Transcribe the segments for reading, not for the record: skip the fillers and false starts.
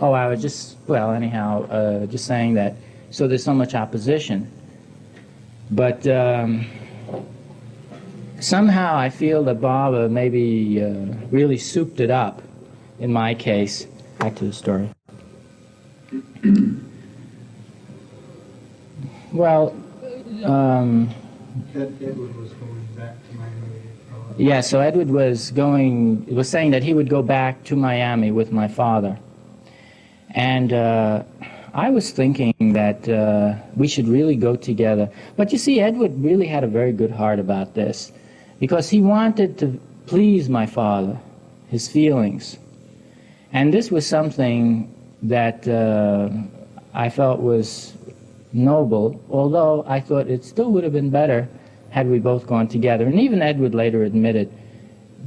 Oh, I was just, well, anyhow, just saying that, so there's so much opposition. But somehow I feel that Baba maybe really souped it up, in my case. Back to the story. Well, Edward was going back to Miami. Yeah, so Edward was saying that he would go back to Miami with my father. And I was thinking that we should really go together. But you see, Edward really had a very good heart about this, because he wanted to please my father, his feelings. And this was something that I felt was noble, although I thought it still would have been better had we both gone together. And even Edward later admitted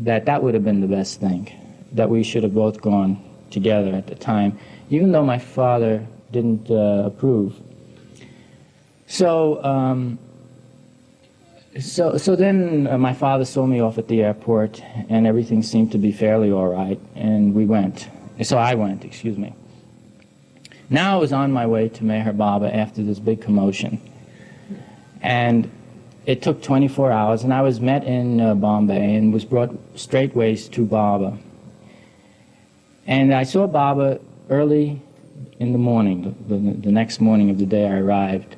that that would have been the best thing, that we should have both gone together at the time, even though my father didn't approve. So then my father saw me off at the airport, and everything seemed to be fairly all right, and we went. So I went, excuse me. Now I was on my way to Meher Baba after this big commotion. And it took 24 hours, and I was met in Bombay and was brought straightways to Baba. And I saw Baba early in the morning, the next morning of the day I arrived.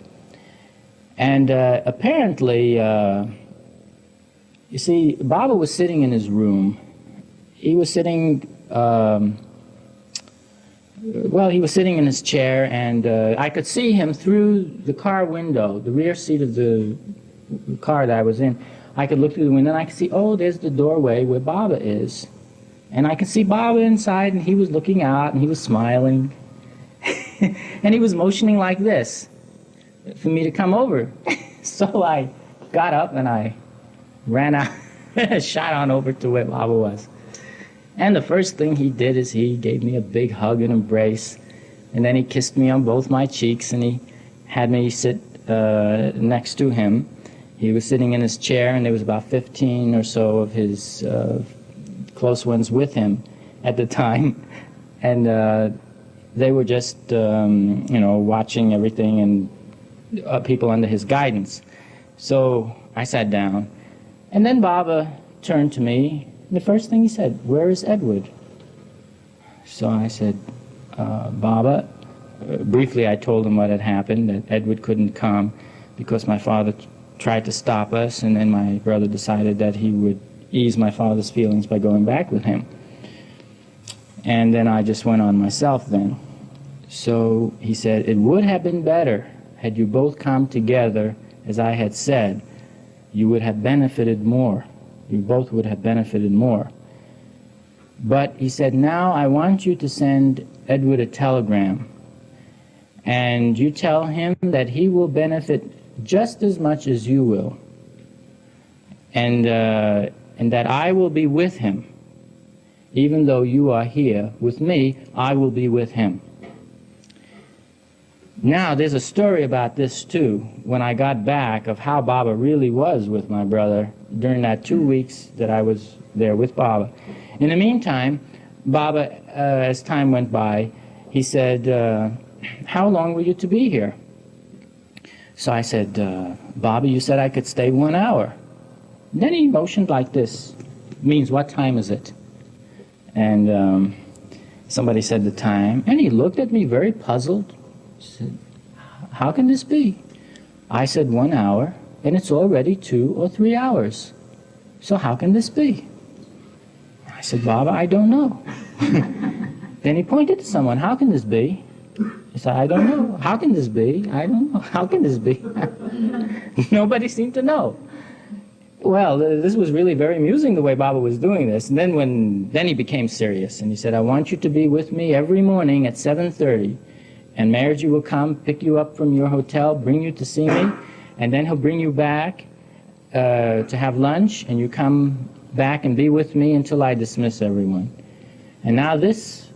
And apparently, you see, Baba was sitting in his room. He was sitting, he was sitting in his chair, and I could see him through the car window, the rear seat of the car that I was in. I could look through the window, and I could see, oh, there's the doorway where Baba is. And I could see Baba inside, and he was looking out, and he was smiling. And he was motioning like this for me to come over. So I got up, and I ran out, shot on over to where Baba was. And the first thing he did is he gave me a big hug and embrace, and then he kissed me on both my cheeks, and he had me sit next to him. He was sitting in his chair, and there was about 15 or so of his close ones with him at the time, and they were just, watching everything and people under his guidance. So I sat down, and then Baba turned to me. The first thing he said, "Where is Edward?" So I said, Baba, briefly I told him what had happened, that Edward couldn't come because my father tried to stop us, and then my brother decided that he would ease my father's feelings by going back with him. And then I just went on myself then. So he said, "It would have been better had you both come together, as I had said. You would have benefited more. You both would have benefited more. But," he said, "now I want you to send Edward a telegram, and you tell him that he will benefit just as much as you will, and that I will be with him. Even though you are here with me, I will be with him." Now, there's a story about this, too, when I got back, of how Baba really was with my brother during that 2 weeks that I was there with Baba. In the meantime, Baba, as time went by, he said, "How long were you to be here?" So I said, "Baba, you said I could stay 1 hour." And then he motioned like this. Means, "What time is it?" And somebody said the time, and he looked at me very puzzled. He said, "How can this be?" I said, 1 hour, and it's already 2 or 3 hours. So how can this be? I said, "Baba, I don't know." Then he pointed to someone. "How can this be?" He said, "I don't know." "How can this be?" "I don't know." "How can this be?" Nobody seemed to know. Well, this was really very amusing, the way Baba was doing this. And then he became serious, and he said, "I want you to be with me every morning at 7:30. And Maherji will come, pick you up from your hotel, bring you to see me, and then he'll bring you back to have lunch, and you come back and be with me until I dismiss everyone." And now this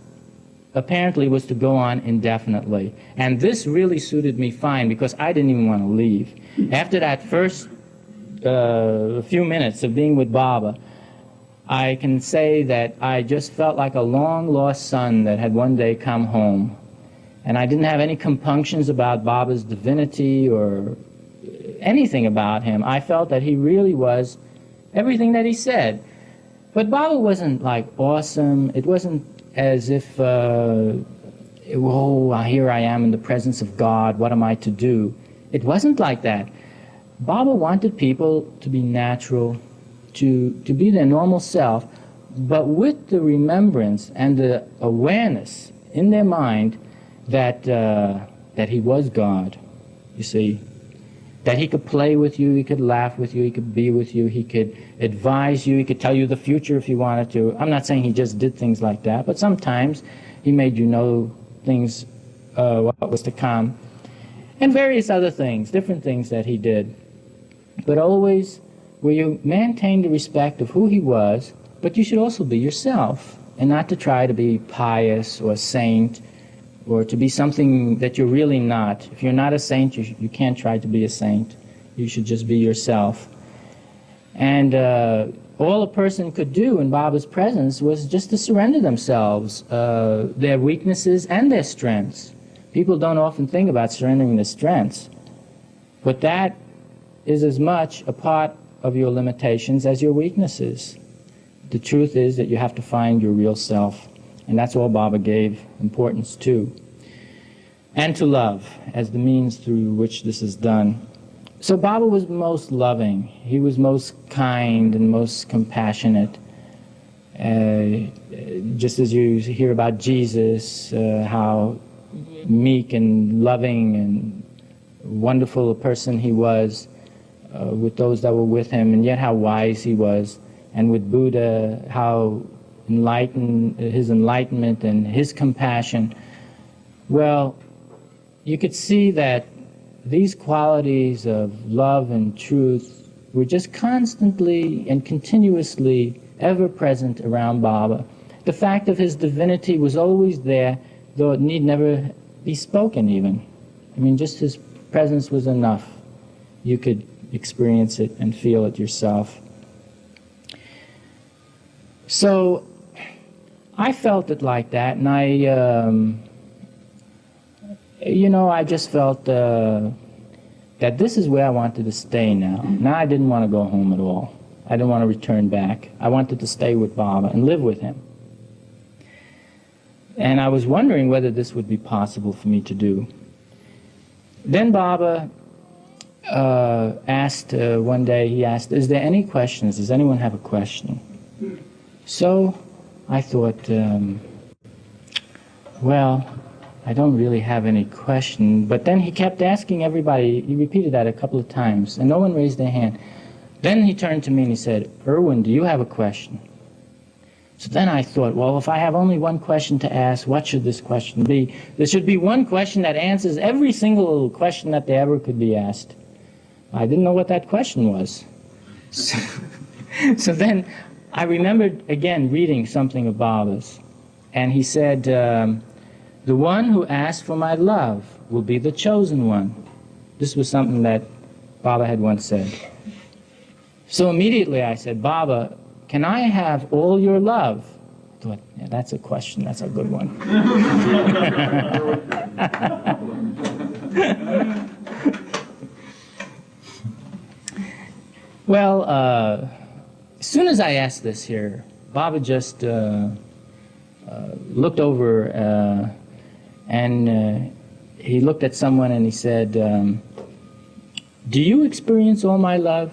apparently was to go on indefinitely. And this really suited me fine, because I didn't even want to leave. After that first few minutes of being with Baba, I can say that I just felt like a long-lost son that had one day come home. And I didn't have any compunctions about Baba's divinity or anything about him. I felt that he really was everything that he said. But Baba wasn't like awesome. It wasn't as if, oh, here I am in the presence of God, what am I to do? It wasn't like that. Baba wanted people to be natural, to be their normal self, but with the remembrance and the awareness in their mind that he was God, you see. That he could play with you, he could laugh with you, he could be with you, he could advise you, he could tell you the future if he wanted to. I'm not saying he just did things like that, but sometimes he made you know things, what was to come, and various other things, different things that he did. But always where you maintain the respect of who he was, but you should also be yourself, and not to try to be pious or a saint, or to be something that you're really not. If you're not a saint, you can't try to be a saint. You should just be yourself. And all a person could do in Baba's presence was just to surrender themselves, their weaknesses and their strengths. People don't often think about surrendering their strengths, but that is as much a part of your limitations as your weaknesses. The truth is that you have to find your real self. And that's all Baba gave importance to. And to love as the means through which this is done. So Baba was most loving. He was most kind and most compassionate. Just as you hear about Jesus, how meek and loving and wonderful a person he was with those that were with him, and yet how wise he was. And with Buddha, how his enlightenment and his compassion. Well, you could see that these qualities of love and truth were just constantly and continuously ever present around Baba. The fact of his divinity was always there, though it need never be spoken even. I mean, just his presence was enough. You could experience it and feel it yourself. So I felt it like that, and I just felt that this is where I wanted to stay now. Now I didn't want to go home at all. I didn't want to return back. I wanted to stay with Baba and live with him. And I was wondering whether this would be possible for me to do. Then Baba asked, one day he asked, is there any questions? Does anyone have a question? So I thought, well, I don't really have any question. But then he kept asking everybody, he repeated that a couple of times, and no one raised their hand. Then he turned to me and he said, Irwin, do you have a question? So then I thought, well, if I have only one question to ask, what should this question be? There should be one question that answers every single question that there ever could be asked. I didn't know what that question was. So then I remembered again reading something of Baba's, and he said, the one who asks for my love will be the chosen one. This was something that Baba had once said. So immediately I said, Baba, can I have all your love? I thought, yeah, that's a question, that's a good one. Well, as soon as I asked this here, Baba just looked over and he looked at someone and he said, do you experience all my love?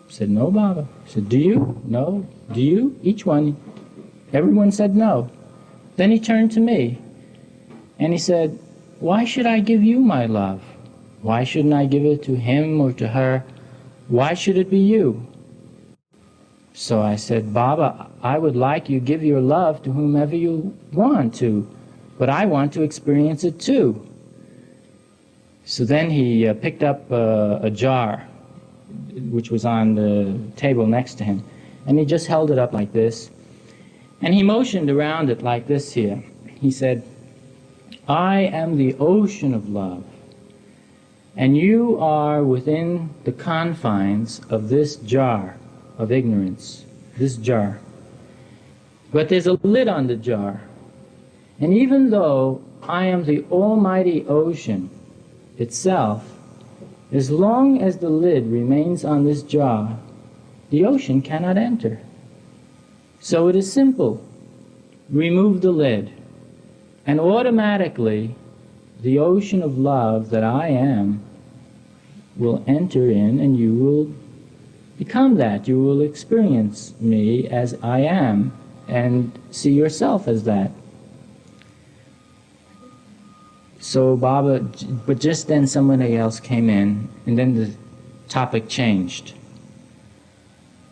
I said, no, Baba. I said, do you? No. Do you? Each one. Everyone said no. Then he turned to me and he said, why should I give you my love? Why shouldn't I give it to him or to her? Why should it be you? So I said, Baba, I would like you give your love to whomever you want to, but I want to experience it too. So then he picked up a jar, which was on the table next to him, and he just held it up like this, and he motioned around it like this here. He said, I am the ocean of love, and you are within the confines of this jar of ignorance, this jar. But there's a lid on the jar. And even though I am the almighty ocean itself, as long as the lid remains on this jar, the ocean cannot enter. So it is simple. Remove the lid, and automatically the ocean of love that I am will enter in, and you will become that. You will experience me as I am and see yourself as that. So Baba, but just then somebody else came in, and then the topic changed.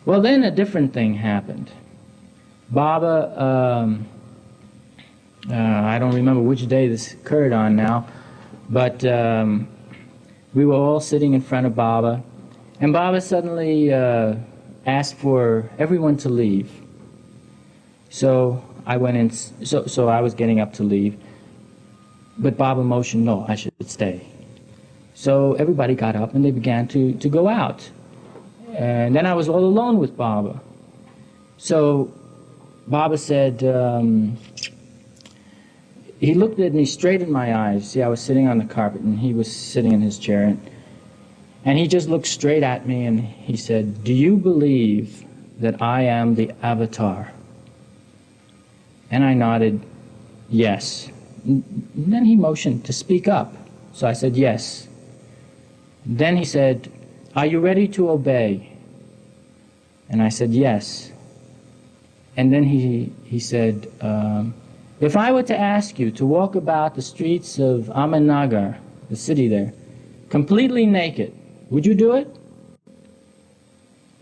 Well, then a different thing happened. Baba, I don't remember which day this occurred on now, but we were all sitting in front of Baba, and Baba suddenly asked for everyone to leave. So I went in, so I was getting up to leave, but Baba motioned, no, I should stay. So everybody got up and they began to go out. And then I was all alone with Baba. So Baba said, he looked at me straight in my eyes. See, I was sitting on the carpet and he was sitting in his chair. And he just looked straight at me and he said, do you believe that I am the avatar? And I nodded, yes. And then he motioned to speak up. So I said, yes. Then he said, are you ready to obey? And I said, yes. And then he said, if I were to ask you to walk about the streets of Ahmednagar, the city there, completely naked, would you do it?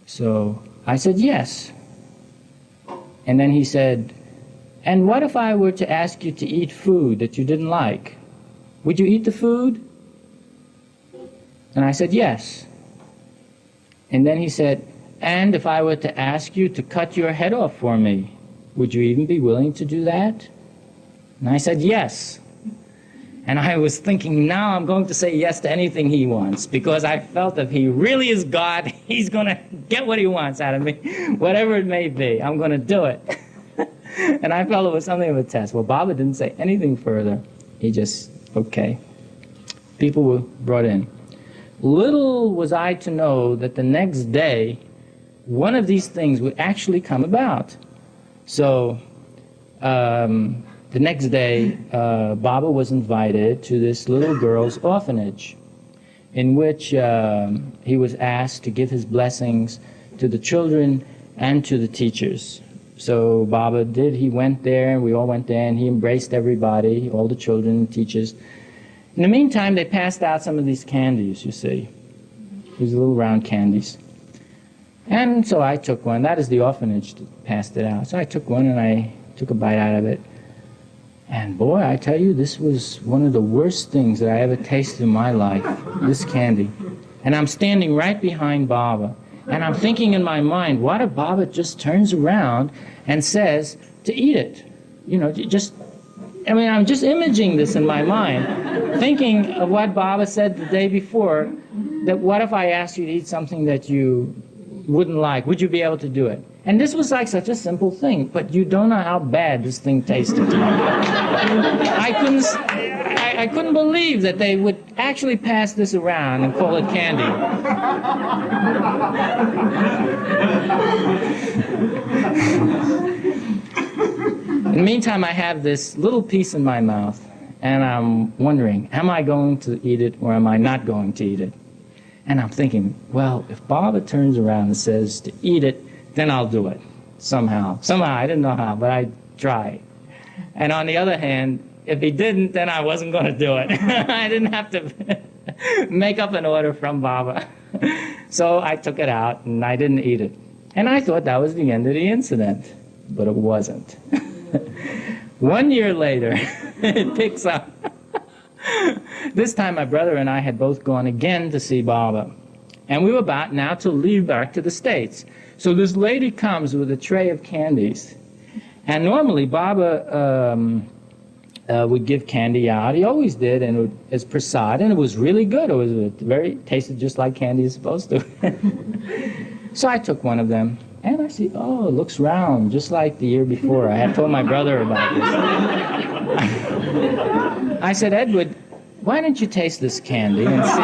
So I said, yes. And then he said, and what if I were to ask you to eat food that you didn't like? Would you eat the food? And I said, yes. And then he said, and if I were to ask you to cut your head off for me, would you even be willing to do that? And I said, yes. And I was thinking, now I'm going to say yes to anything he wants, because I felt if he really is God, he's going to get what he wants out of me, whatever it may be. I'm going to do it. And I felt it was something of a test. Well, Baba didn't say anything further. He just, okay. People were brought in. Little was I to know that the next day, one of these things would actually come about. So the next day, Baba was invited to this little girl's orphanage, in which he was asked to give his blessings to the children and to the teachers. So Baba did, he went there, and we all went there, and he embraced everybody, all the children and teachers. In the meantime, they passed out some of these candies, you see, these little round candies. And so I took one. That is the orphanage that passed it out. So I took one and I took a bite out of it. And boy, I tell you, this was one of the worst things that I ever tasted in my life, this candy. And I'm standing right behind Baba. And I'm thinking in my mind, what if Baba just turns around and says to eat it? You know, just, I mean, I'm just imaging this in my mind, thinking of what Baba said the day before, that what if I asked you to eat something that you wouldn't like? Would you be able to do it? And this was like such a simple thing, but you don't know how bad this thing tasted. I couldn't believe that they would actually pass this around and call it candy. In the meantime, I have this little piece in my mouth, and I'm wondering, am I going to eat it or am I not going to eat it? And I'm thinking, well, if Baba turns around and says to eat it, then I'll do it. Somehow, I didn't know how, but I'd try. And on the other hand, if he didn't, then I wasn't going to do it. I didn't have to make up an order from Baba. So I took it out and I didn't eat it. And I thought that was the end of the incident, but it wasn't. 1 year later, it picks up. This time my brother and I had both gone again to see Baba. And we were about now to leave back to the States. So this lady comes with a tray of candies. And normally Baba would give candy out. He always did, and it as prasad, and it was really good. It was tasted just like candy is supposed to. So I took one of them, And I see, oh, it looks round, just like the year before. I had told my brother about this. I said, Edward, why don't you taste this candy and see?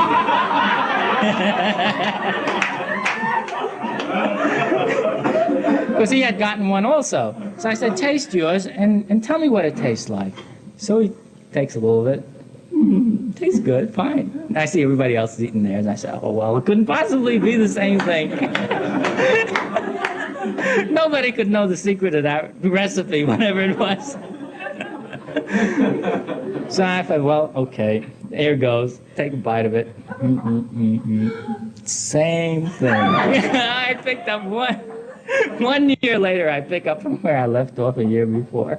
Because he had gotten one also. So I said, taste yours and tell me what it tastes like. So he takes a little bit. Tastes good, fine. And I see everybody else eating theirs. And I said, oh, well, it couldn't possibly be the same thing. Nobody could know the secret of that recipe, whatever it was. So I thought, well, okay, there goes. Take a bite of it. Same thing. I picked up one year later, I pick up from where I left off a year before.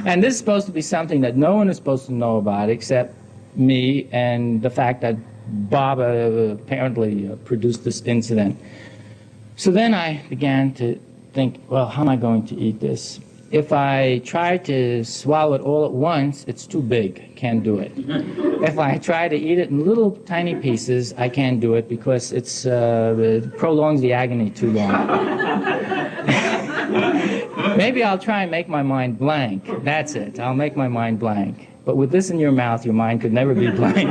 And this is supposed to be something that no one is supposed to know about except me and the fact that Bob apparently produced this incident. So then I began to think, well, how am I going to eat this? If I try to swallow it all at once, it's too big. Can't do it. If I try to eat it in little tiny pieces, I can't do it because it prolongs the agony too long. Maybe I'll try and make my mind blank. That's it. I'll make my mind blank. But with this in your mouth, your mind could never be blank.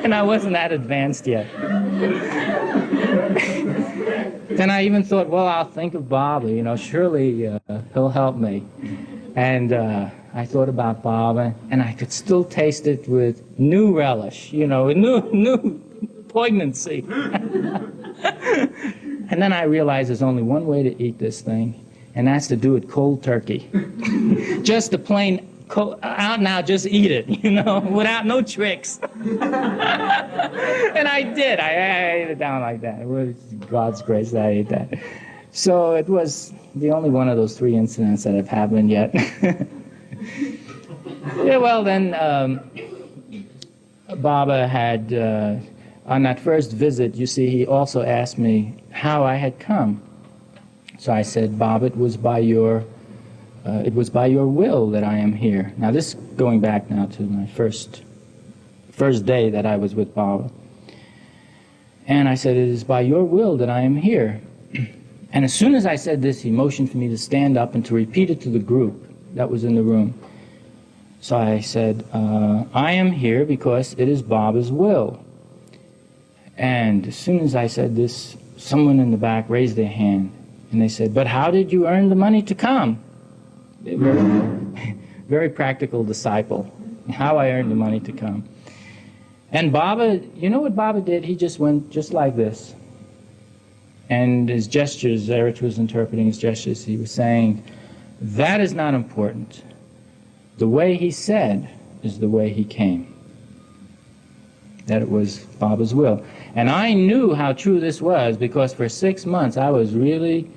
And I wasn't that advanced yet. Then I even thought, well, I'll think of Bob, you know, surely he'll help me. And I thought about Bob, and I could still taste it with new relish, you know, new poignancy. And then I realized there's only one way to eat this thing, and that's to do it cold turkey. Just the plain, out now, just eat it, you know, without no tricks. And I did. I ate it down like that. It was God's grace that I ate that. So it was the only one of those 3 incidents that have happened yet. Yeah, well, then Baba had, on that first visit, you see, he also asked me how I had come. So I said, Bob, it was by your will that I am here. Now this going back now to my first day that I was with Baba. And I said, it is by your will that I am here. And as soon as I said this, he motioned for me to stand up and to repeat it to the group that was in the room. So I said, I am here because it is Baba's will. And as soon as I said this, someone in the back raised their hand. And they said, but how did you earn the money to come? Very practical disciple. How I earned the money to come. And Baba, you know what Baba did? He just went just like this. And his gestures, Eric was interpreting his gestures, he was saying, that is not important. The way he said is the way he came. That it was Baba's will. And I knew how true this was because for 6 months I was really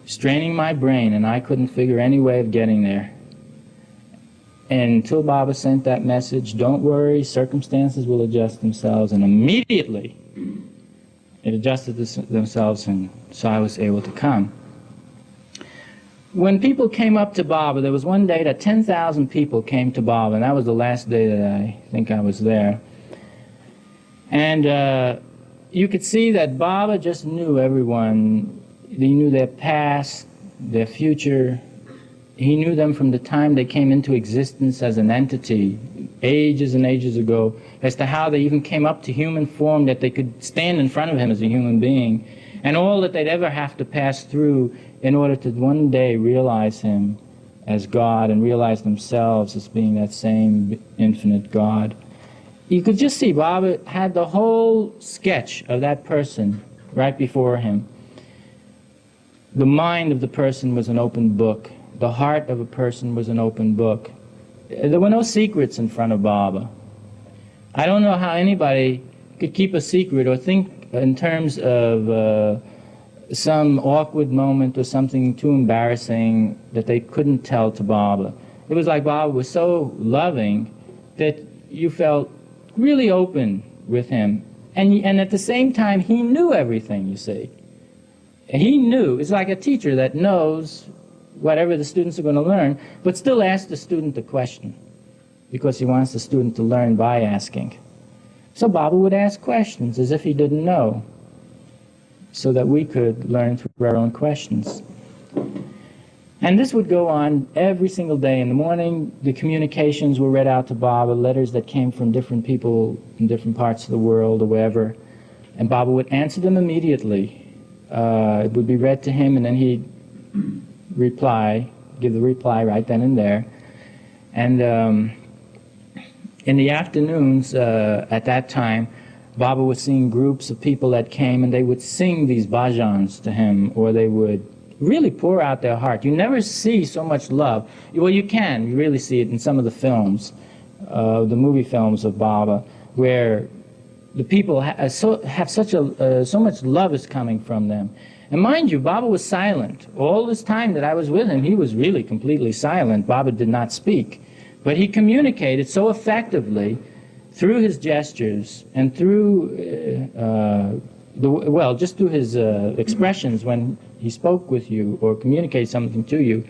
straining my brain and I couldn't figure any way of getting there. And until Baba sent that message, don't worry, circumstances will adjust themselves, and immediately it adjusted themselves, and so I was able to come. When people came up to Baba, there was one day that 10,000 people came to Baba, and that was the last day that I think I was there. And you could see that Baba just knew everyone. He knew their past, their future. He knew them from the time they came into existence as an entity, ages and ages ago, as to how they even came up to human form, that they could stand in front of him as a human being, and all that they'd ever have to pass through in order to one day realize him as God and realize themselves as being that same infinite God. You could just see Baba had the whole sketch of that person right before him. The mind of the person was an open book. The heart of a person was an open book. There were no secrets in front of Baba. I don't know how anybody could keep a secret or think in terms of some awkward moment or something too embarrassing that they couldn't tell to Baba. It was like Baba was so loving that you felt really open with him. And at the same time, he knew everything, you see. He knew. It's like a teacher that knows whatever the students are going to learn, but still asks the student a question because he wants the student to learn by asking. So Baba would ask questions as if he didn't know. so that we could learn through our own questions. And this would go on every single day. In the morning, the communications were read out to Baba, letters that came from different people in different parts of the world or wherever, and Baba would answer them immediately. It would be read to him, and then he'd give the reply right then and there. And in the afternoons, at that time, Baba was seeing groups of people that came, and they would sing these bhajans to him, or they would really pour out their heart. You never see so much love. Well, you can. You really see it in some of the films, the movie films of Baba, where the people have so much love is coming from them. And mind you, Baba was silent. All this time that I was with him, he was really completely silent. Baba did not speak. But he communicated so effectively through his gestures and through, just through his expressions when he spoke with you or communicated something to you.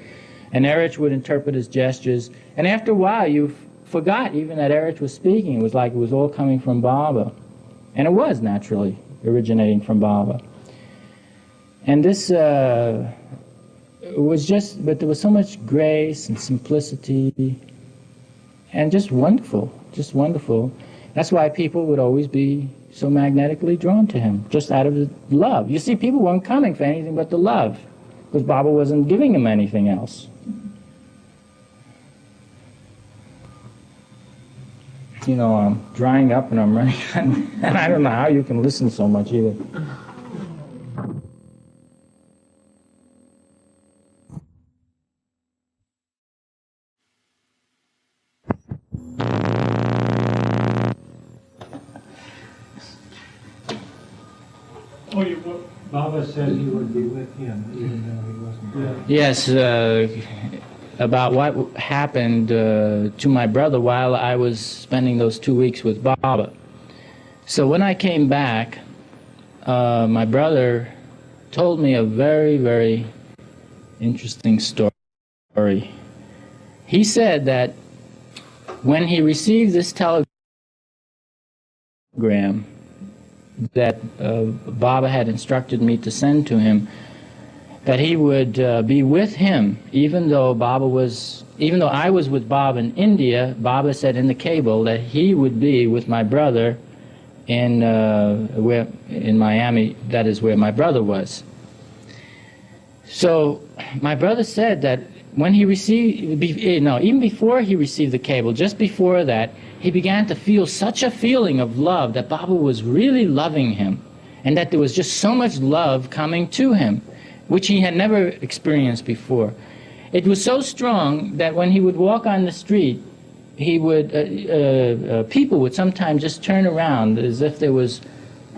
And Erich would interpret his gestures. And after a while, you forgot even that Erich was speaking. It was like it was all coming from Baba. And it was naturally originating from Baba. And this was just, but there was so much grace and simplicity and just wonderful, just wonderful. That's why people would always be so magnetically drawn to him, just out of the love. You see, people weren't coming for anything but the love, because Baba wasn't giving them anything else. You know, I'm drying up and I'm running, and I don't know how you can listen so much either. Baba said he would be with him, even though he wasn't there. Yes, about what happened to my brother while I was spending those 2 weeks with Baba. So when I came back, my brother told me a very, very interesting story. He said that when he received this telegram that Baba had instructed me to send to him, that he would be with him, even though I was with Baba in India. Baba said in the cable that he would be with my brother in Miami. That is where my brother was. So my brother said that when he received, even before he received the cable, just before that, he began to feel such a feeling of love, that Baba was really loving him, and that there was just so much love coming to him, which he had never experienced before. It was so strong that when he would walk on the street, he would, people would sometimes just turn around as if there was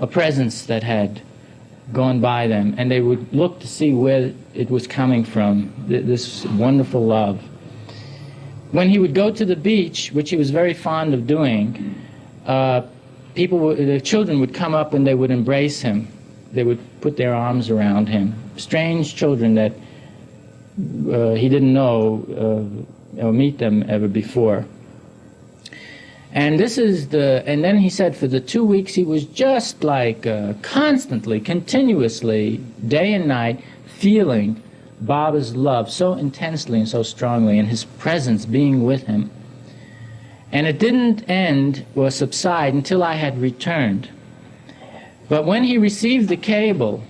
a presence that had gone by them, and they would look to see where it was coming from, this wonderful love. When he would go to the beach, which he was very fond of doing, the children would come up and they would embrace him. They would put their arms around him. Strange children that he didn't know or meet them ever before. And and then he said for the 2 weeks he was just like constantly, continuously, day and night, feeling Baba's love so intensely and so strongly, and his presence being with him. And it didn't end or subside until I had returned. But when he received the cable,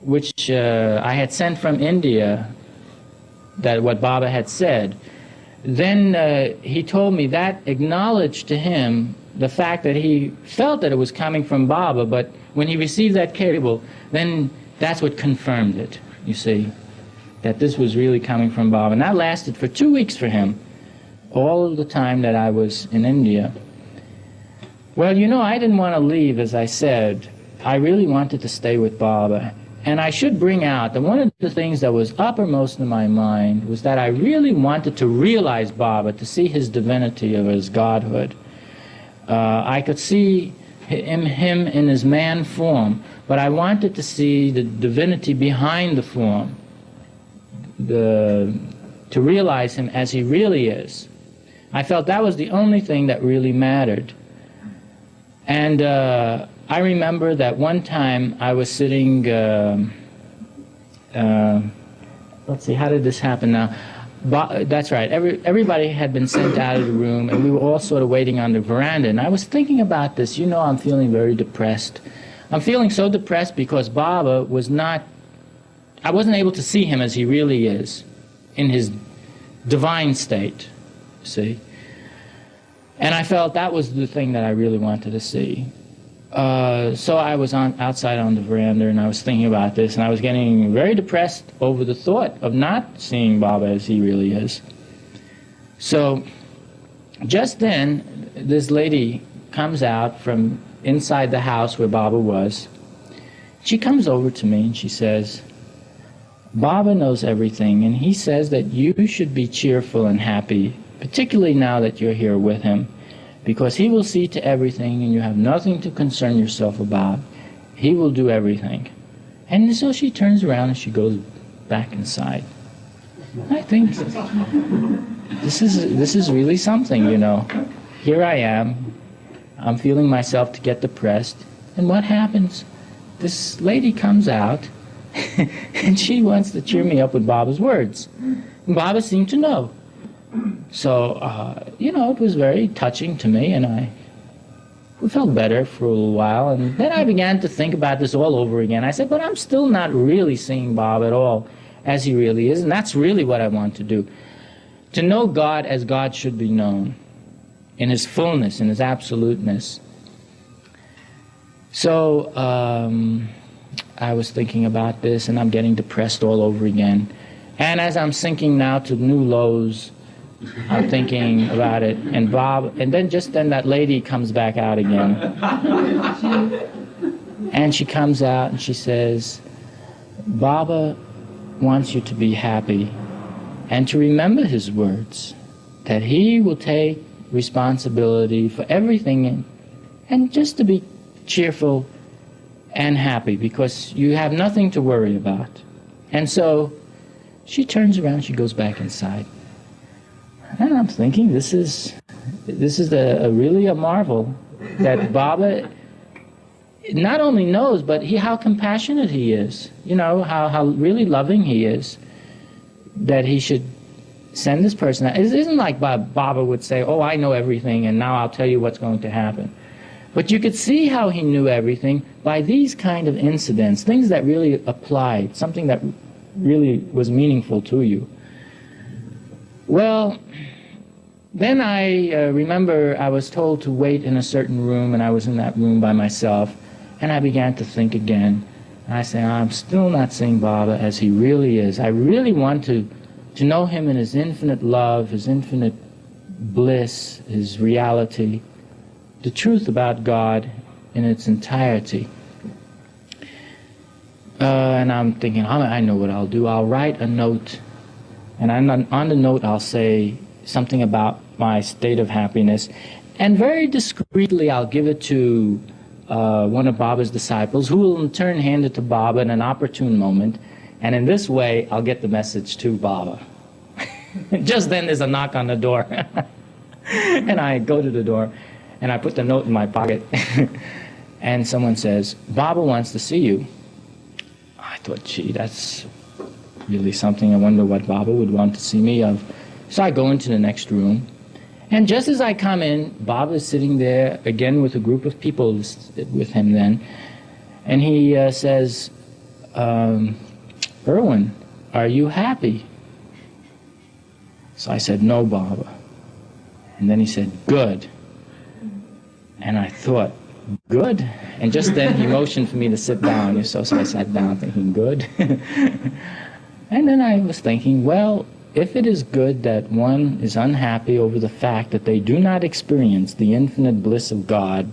which I had sent from India, that what Baba had said, then he told me that acknowledged to him the fact that he felt that it was coming from Baba, but when he received that cable, then that's what confirmed it, you see, that this was really coming from Baba. And that lasted for 2 weeks for him, all of the time that I was in India. Well, you know, I didn't want to leave, as I said. I really wanted to stay with Baba. And I should bring out that one of the things that was uppermost in my mind was that I really wanted to realize Baba, to see his divinity or his godhood. I could see him in his man form, but I wanted to see the divinity behind the form, to realize him as he really is. I felt that was the only thing that really mattered. And I remember that one time I was sitting, let's see, how did this happen now? That's right, everybody had been sent out of the room, and we were all sort of waiting on the veranda, and I was thinking about this. You know, I'm feeling very depressed. I'm feeling so depressed because Baba was not, I wasn't able to see him as he really is, in his divine state, see? And I felt that was the thing that I really wanted to see. So I was outside on the veranda, and I was thinking about this, and I was getting very depressed over the thought of not seeing Baba as he really is. So just then, this lady comes out from inside the house where Baba was. She comes over to me and she says, Baba knows everything, and he says that you should be cheerful and happy, particularly now that you're here with him, because he will see to everything and you have nothing to concern yourself about. He will do everything. And so she turns around and she goes back inside. I think this is really something, you know. Here I am. I'm feeling myself to get depressed. And what happens? This lady comes out and she wants to cheer me up with Baba's words. And Baba seemed to know. So, you know, it was very touching to me, and we felt better for a little while. And then I began to think about this all over again. I said, but I'm still not really seeing Baba at all as he really is, and that's really what I want to do. To know God as God should be known, in his fullness, in his absoluteness. So, I was thinking about this, and I'm getting depressed all over again. And as I'm sinking now to new lows, I'm thinking about it, and then just then that lady comes back out again. And she comes out and she says, Baba wants you to be happy and to remember his words, that he will take responsibility for everything, and just to be cheerful and happy because you have nothing to worry about. And so she turns around, she goes back inside. And I'm thinking, this is really a marvel that Baba not only knows, but how compassionate he is. You know, how really loving he is, that he should send this person out. It isn't like Baba would say, oh, I know everything, and now I'll tell you what's going to happen. But you could see how he knew everything by these kind of incidents, things that really applied, something that really was meaningful to you. Well, then I remember I was told to wait in a certain room, and I was in that room by myself, and I began to think again. And I say, I'm still not seeing Baba as he really is. I really want to know him in his infinite love, his infinite bliss, his reality, the truth about God in its entirety. And I'm thinking, I know what I'll do. I'll write a note, and on the note I'll say something about my state of happiness, and very discreetly I'll give it to one of Baba's disciples, who will in turn hand it to Baba in an opportune moment, and in this way I'll get the message to Baba. Just then there's a knock on the door, and I go to the door, and I put the note in my pocket, and someone says, Baba wants to see you. I thought, gee, that's really something. I wonder what Baba would want to see me of. So I go into the next room, and just as I come in, Baba is sitting there again with a group of people with him then, and he says, Irwin, are you happy? So I said, no, Baba. And then he said, good. And I thought, good? And just then he motioned for me to sit down, so I sat down thinking, good. And then I was thinking, well, if it is good that one is unhappy over the fact that they do not experience the infinite bliss of God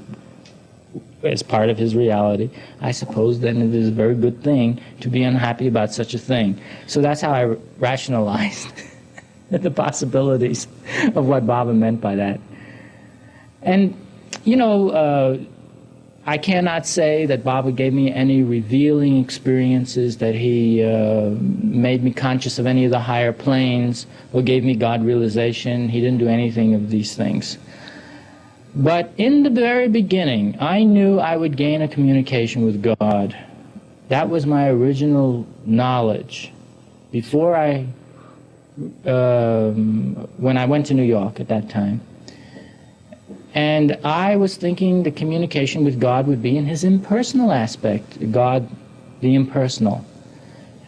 as part of his reality, I suppose then it is a very good thing to be unhappy about such a thing. So that's how I rationalized the possibilities of what Baba meant by that. And, you know, I cannot say that Baba gave me any revealing experiences, that he made me conscious of any of the higher planes, or gave me God realization. He didn't do anything of these things. But in the very beginning, I knew I would gain a communication with God. That was my original knowledge. Before when I went to New York at that time. And I was thinking the communication with God would be in his impersonal aspect, God the impersonal.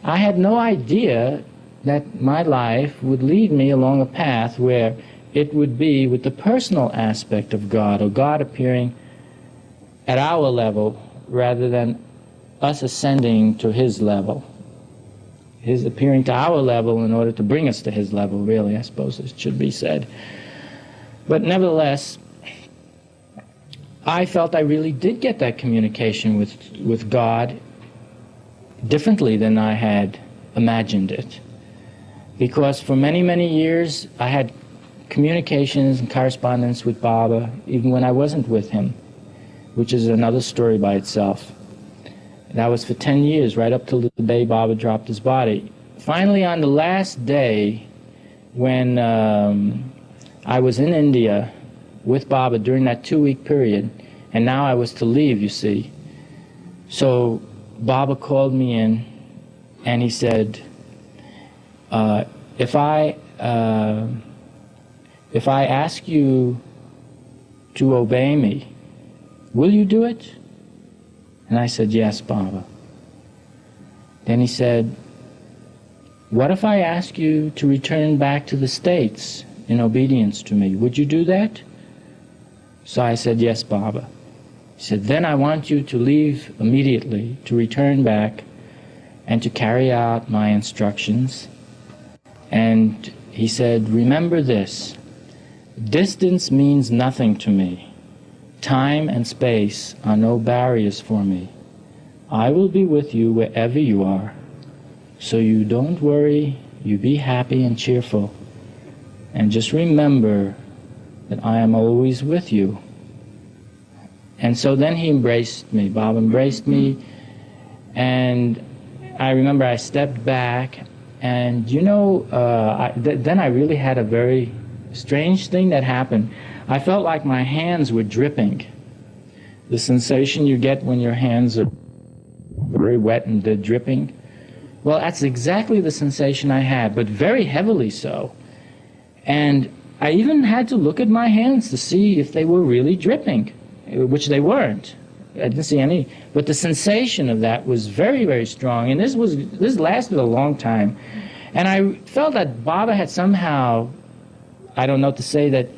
I had no idea that my life would lead me along a path where it would be with the personal aspect of God, or God appearing at our level rather than us ascending to his level. His appearing to our level in order to bring us to his level, really, I suppose it should be said. But nevertheless, I felt I really did get that communication with God differently than I had imagined it. Because for many, many years, I had communications and correspondence with Baba, even when I wasn't with him, which is another story by itself. That was for 10 years, right up till the day Baba dropped his body. Finally, on the last day, when I was in India with Baba during that 2-week period, and now I was to leave, you see. So Baba called me in, and he said, if I ask you to obey me, will you do it? And I said, yes, Baba. Then he said, what if I ask you to return back to the States in obedience to me? Would you do that? So I said, yes, Baba. He said, then I want you to leave immediately, to return back and to carry out my instructions. And he said, remember this, distance means nothing to me. Time and space are no barriers for me. I will be with you wherever you are. So you don't worry, you be happy and cheerful. And just remember that I am always with you. And so then he embraced me. Bob embraced me. And I remember I stepped back. And you know, then I really had a very strange thing that happened. I felt like my hands were dripping. The sensation you get when your hands are very wet and they're dripping. Well, that's exactly the sensation I had, but very heavily so. And I even had to look at my hands to see if they were really dripping, which they weren't. I didn't see any. But the sensation of that was very, very strong. And this lasted a long time. And I felt that Baba had somehow, I don't know to say that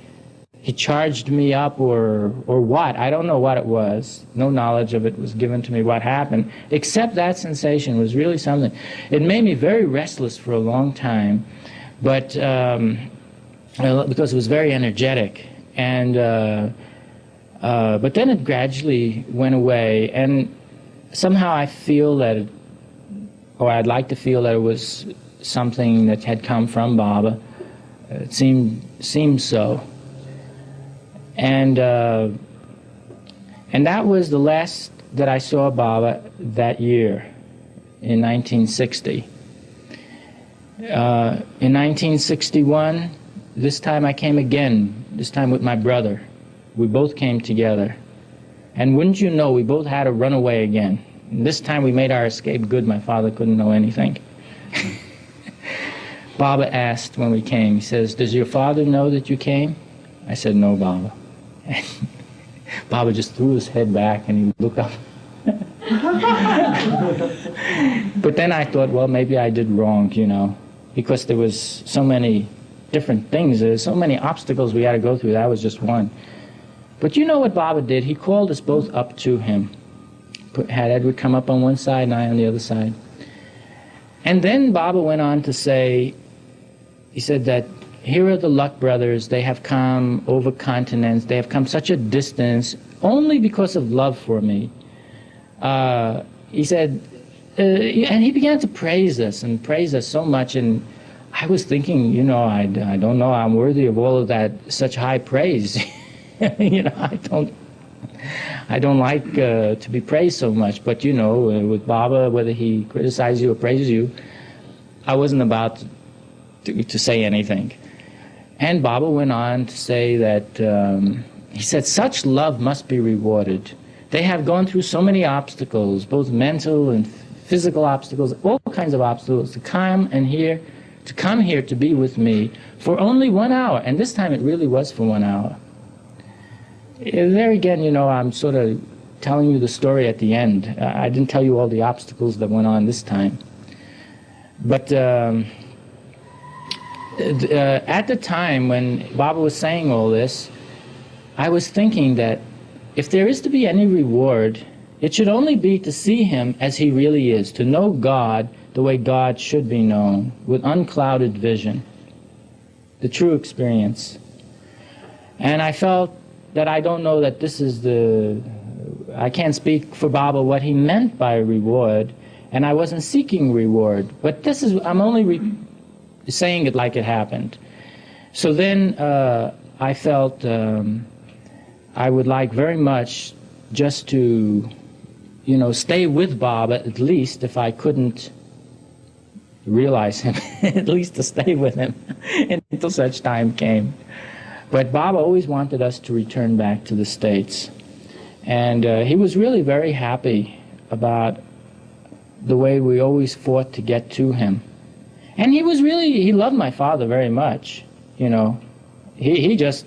he charged me up or what. I don't know what it was. No knowledge of it was given to me what happened, except that sensation was really something. It made me very restless for a long time, but because it was very energetic. And but then it gradually went away, and somehow I feel that, or I'd like to feel that it was something that had come from Baba. It seemed so. And that was the last that I saw Baba that year, in 1960. In 1961, this time I came again, this time with my brother. We both came together. And wouldn't you know, we both had to run away again. And this time we made our escape good. My father couldn't know anything. Baba asked when we came, he says, does your father know that you came? I said, no, Baba. And Baba just threw his head back and he looked up. But then I thought, well, maybe I did wrong, you know, because there was so many different things. There's so many obstacles we had to go through. That was just one. But you know what Baba did? He called us both up to him. Had Edward come up on one side and I on the other side. And then Baba went on to say, he said that here are the Luck brothers. They have come over continents. They have come such a distance only because of love for me. He said, and he began to praise us and praise us so much. And I was thinking, you know, I don't know, I'm worthy of all of that, such high praise. You know, I don't like to be praised so much. But, you know, with Baba, whether he criticizes you or praises you, I wasn't about to say anything. And Baba went on to say that he said, such love must be rewarded. They have gone through so many obstacles, both mental and physical obstacles, all kinds of obstacles, to come here to be with me for only 1 hour. And this time it really was for 1 hour. There again, you know, I'm sort of telling you the story at the end. I didn't tell you all the obstacles that went on this time. But at the time when Baba was saying all this, I was thinking that if there is to be any reward, it should only be to see him as he really is, to know God the way God should be known, with unclouded vision, the true experience. And I felt that I don't know that this is I can't speak for Baba what he meant by reward, and I wasn't seeking reward. But I'm only saying it like it happened. So then I felt I would like very much just to, you know, stay with Baba, at least if I couldn't realize him, at least to stay with him until such time came. But Baba always wanted us to return back to the States. And he was really very happy about the way we always fought to get to him. And he loved my father very much, you know. He just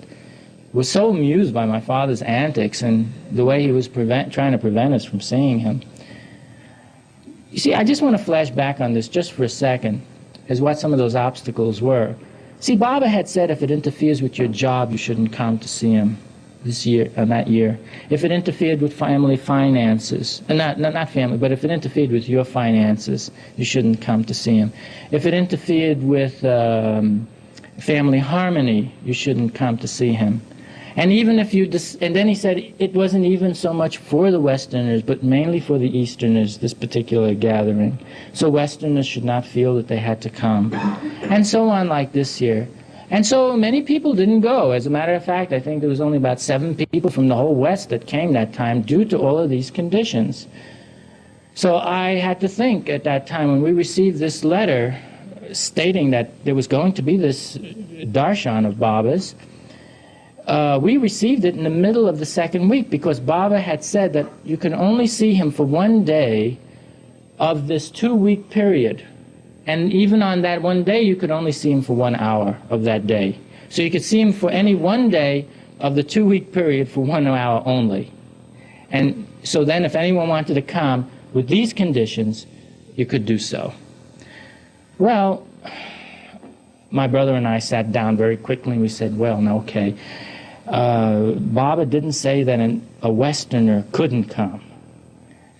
was so amused by my father's antics and the way he was trying to prevent us from seeing him. You see, I just want to flash back on this just for a second, as what some of those obstacles were. See, Baba had said if it interferes with your job, you shouldn't come to see him that year. If it interfered with family finances, not family, but if it interfered with your finances, you shouldn't come to see him. If it interfered with family harmony, you shouldn't come to see him. And even if and then he said it wasn't even so much for the Westerners, but mainly for the Easterners, this particular gathering. So Westerners should not feel that they had to come. And so on like this year. And so many people didn't go. As a matter of fact, I think there was only about 7 people from the whole West that came that time due to all of these conditions. So I had to think at that time when we received this letter stating that there was going to be this darshan of Baba's, we received it in the middle of the second week because Baba had said that you can only see him for 1 day of this 2-week period. And even on that 1 day, you could only see him for 1 hour of that day. So you could see him for any 1 day of the 2-week period for 1 hour only. And so then if anyone wanted to come with these conditions, you could do so. Well, my brother and I sat down very quickly and we said, well, no, okay. Baba didn't say that a Westerner couldn't come.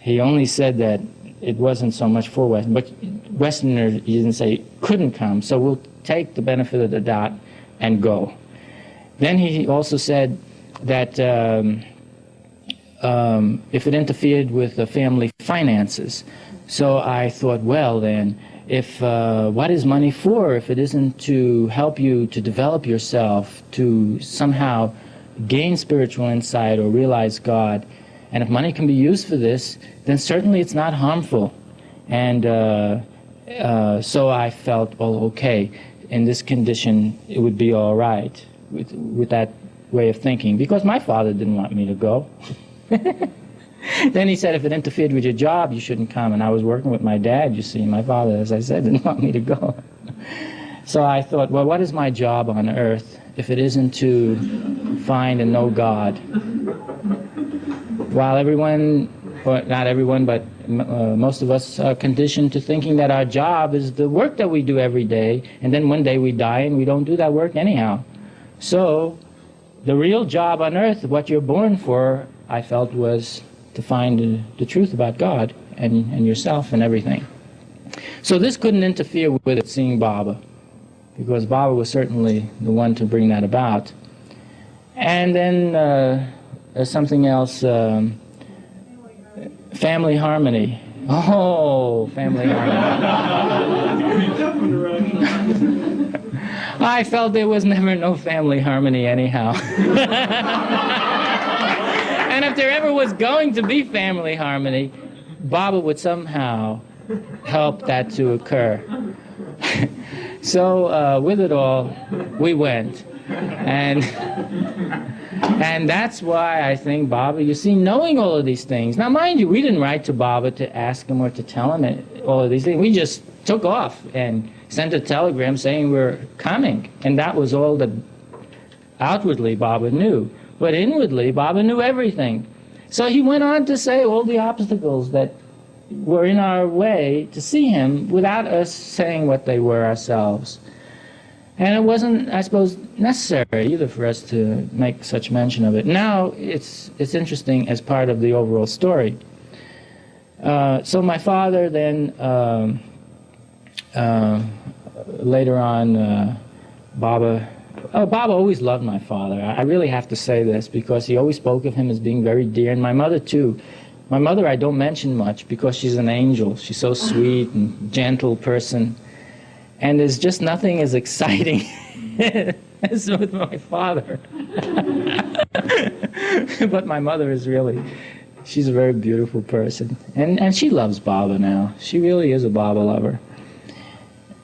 He only said that it wasn't so much for Western, but Westerners, he didn't say couldn't come, so we'll take the benefit of the doubt and go. Then he also said that if it interfered with the family finances. So I thought, well then, if what is money for if it isn't to help you to develop yourself, to somehow gain spiritual insight or realize God? And if money can be used for this, then certainly it's not harmful. And so I felt, well, okay, in this condition it would be all right with that way of thinking, because my father didn't want me to go. Then he said, if it interfered with your job, you shouldn't come. And I was working with my dad, you see. My father, as I said, didn't want me to go. So I thought, well, what is my job on earth if it isn't to find and know God? While everyone, or not everyone, but most of us are conditioned to thinking that our job is the work that we do every day, and then one day we die and we don't do that work anyhow. So the real job on earth, what you're born for, I felt, was to find the truth about God and yourself and everything. So this couldn't interfere with it, seeing Baba, because Baba was certainly the one to bring that about. And then there's something else, family harmony. Oh, family harmony. I felt there was never no family harmony anyhow. And if there ever was going to be family harmony, Baba would somehow help that to occur. So with it all, we went. And and that's why I think Baba, you see, knowing all of these things. Now, mind you, we didn't write to Baba to ask him or to tell him all of these things. We just took off and sent a telegram saying we're coming. And that was all that outwardly Baba knew. But inwardly, Baba knew everything. So he went on to say all the obstacles that were in our way to see him without us saying what they were ourselves. And it wasn't, I suppose, necessary either for us to make such mention of it. Now it's interesting as part of the overall story. So my father then, later on, Baba always loved my father. I really have to say this because he always spoke of him as being very dear, and my mother too. My mother I don't mention much because she's an angel. She's so sweet and gentle person. And there's just nothing as exciting as with my father. But my mother is really, she's a very beautiful person. And she loves Baba now. She really is a Baba lover.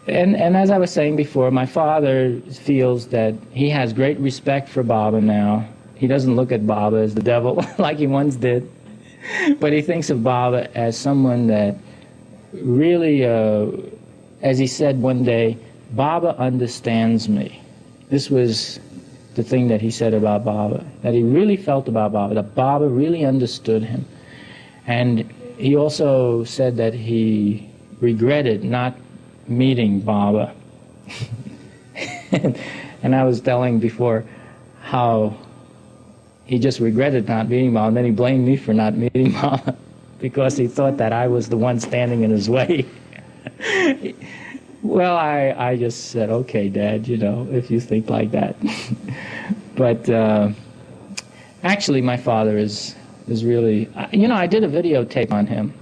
And as I was saying before, my father feels that he has great respect for Baba now. He doesn't look at Baba as the devil like he once did. But he thinks of Baba as someone that really, as he said one day, Baba understands me. This was the thing that he said about Baba, that he really felt about Baba, that Baba really understood him. And he also said that he regretted not meeting Baba. And I was telling before how he just regretted not meeting Baba, and then he blamed me for not meeting Baba because he thought that I was the one standing in his way. Well, I just said, okay, Dad, you know, if you think like that. But actually, my father is really, you know, I did a videotape on him.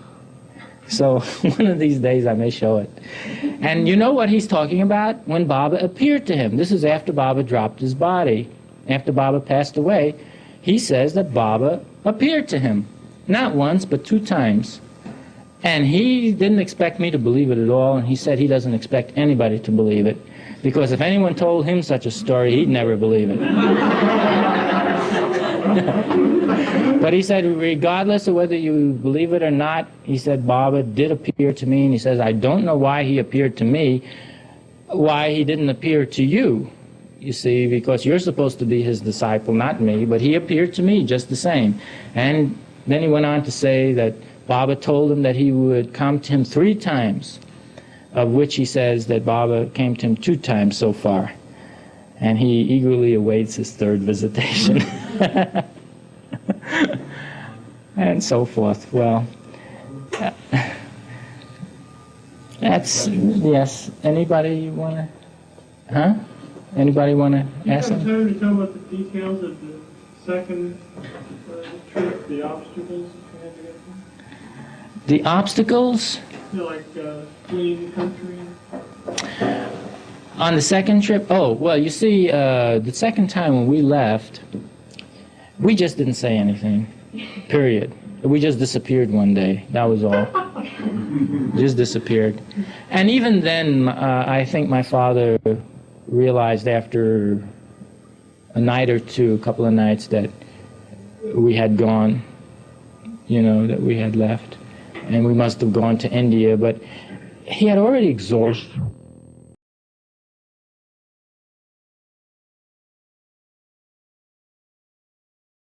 So one of these days I may show it. And you know what he's talking about? When Baba appeared to him. This is after Baba dropped his body. After Baba passed away, he says that Baba appeared to him. Not once, but 2 times. And he didn't expect me to believe it at all, and he said he doesn't expect anybody to believe it, because if anyone told him such a story, he'd never believe it. But he said, regardless of whether you believe it or not, he said, Baba did appear to me, and he says, I don't know why he appeared to me, why he didn't appear to you, you see, because you're supposed to be his disciple, not me, but he appeared to me just the same. And then he went on to say that Baba told him that he would come to him 3 times, of which he says that Baba came to him 2 times so far. And he eagerly awaits his 3rd visitation. And so forth. Well, that's, yes. Anybody want to, huh? Anybody want to ask Do you have something? time to tell about the details of the second trip, the obstacles you had to get through? The obstacles? You know, like fleeing the country? On the second trip? Oh, well, you see, the second time when we left, we just didn't say anything, period. We just disappeared one day, that was all. Just disappeared. And even then, I think my father realized after a night or 2, a couple of nights, that we had gone, you know, that we had left. And we must have gone to India, but he had already exhausted